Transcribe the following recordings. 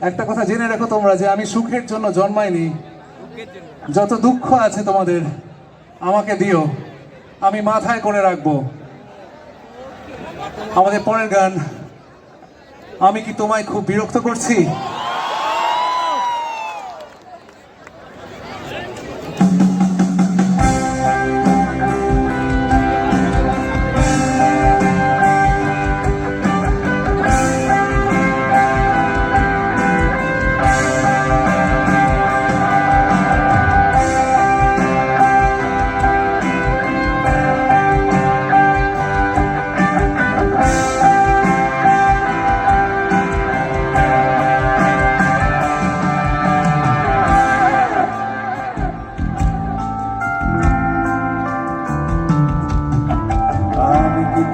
একটা কথা জেনে রেখো তোমরা যে আমি সুখের জন্য জন্মাইনি। যত দুঃখ আছে তোমাদের আমাকে দিও, আমি মাথায় করে রাখবো। আমাদের পরের গান, আমি কি তোমায় খুব বিরক্ত করছি?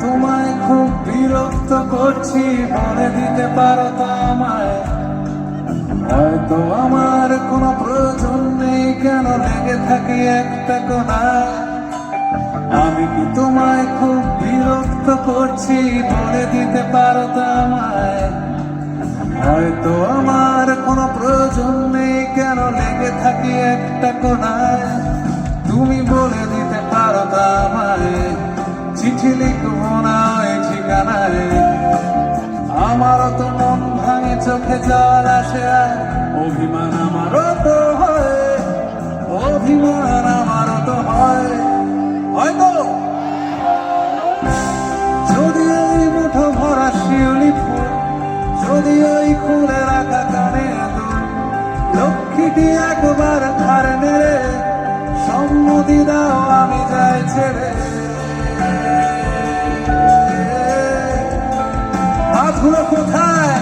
তোমায় খুব বিরক্ত করছি, বলে দিতে পারো তো আমায়? হয়তো আমার কোনো প্রয়োজন নেই, কেন লেগে থাকি একটা কোনায়? আমি কি তোমায় খুব বিরক্ত করছি, বলে দিতে পারো তো আমায়? হয়তো আমার কোনো প্রয়োজন নেই, কেন লেগে থাকি একটা কোনায়? তুমি বলে দিতে পারো তো আমায়, চিঠি লিখবো না ওই ঠিকানায়। আমারও তো মন ভাঙে, চোখে জল আসে, আর অভিমান আমারও তো হয়, অভিমান আমারও তো হয়। হয়তো যদি ওই মুঠো ভরা শিউলি ফুল, যদি ওই খুলে রাখা কানে দুল, লক্ষ্মীটি একবার ধার নেড়ে সম্মতি দাও, আমি যাই ছেড়ে। হাতগুলো কোথায়?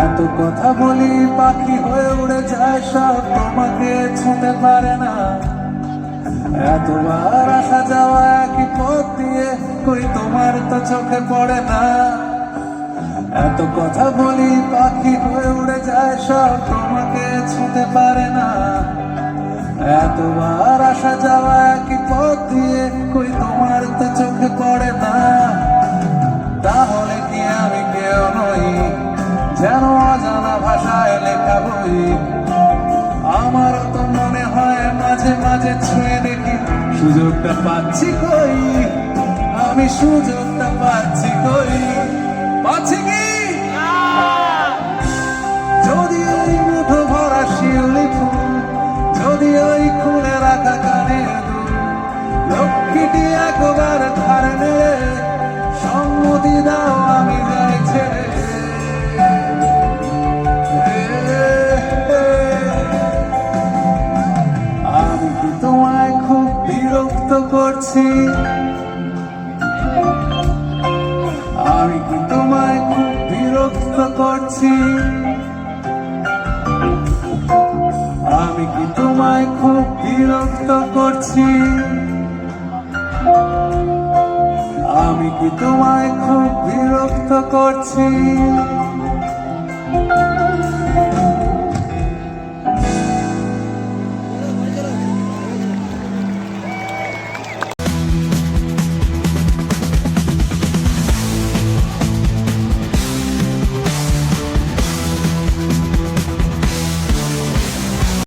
এত কথা বলি, পাখি হয়ে উড়ে যায় সব, তোমাকে ছুঁতে পারে না। এতবার আসা যাওয়া একই পথ দিয়ে, কই তোমার তো চোখে পড়ে না। এত কথা বলি, পাখি হয়ে উড়ে যায় সব, তোমাকে ছুঁতে পারে না। এতবার আসা যাওয়া একই পথ দিয়ে, কই তোমার তো চোখে পড়ে না। তাহলে কি আমি কেউ নই, যেন অজানা ভাষায় লেখা বই? আমারও তো মনে হয় মাঝে মাঝে ছুঁয়ে দেখি, সুযোগটা পাচ্ছি কই? আমি সুযোগটা পাচ্ছি কই? পাচ্ছি কি? যদি ওই মুঠো ভরা শিউলি ফুল, যদি ওই খুলে রাখা কানে দুল, লক্ষ্মীটি একবার ধার নেড়ে সম্মতি দাও, আমি যাই ছেড়ে। আমি কি তোমায় খুব বিরক্ত করছি? আমি কি তোমায় খুব বিরক্ত করছি? আমি কি তোমায় খুব বিরক্ত করছি? আমি কি তোমায় খুব বিরক্ত করছি?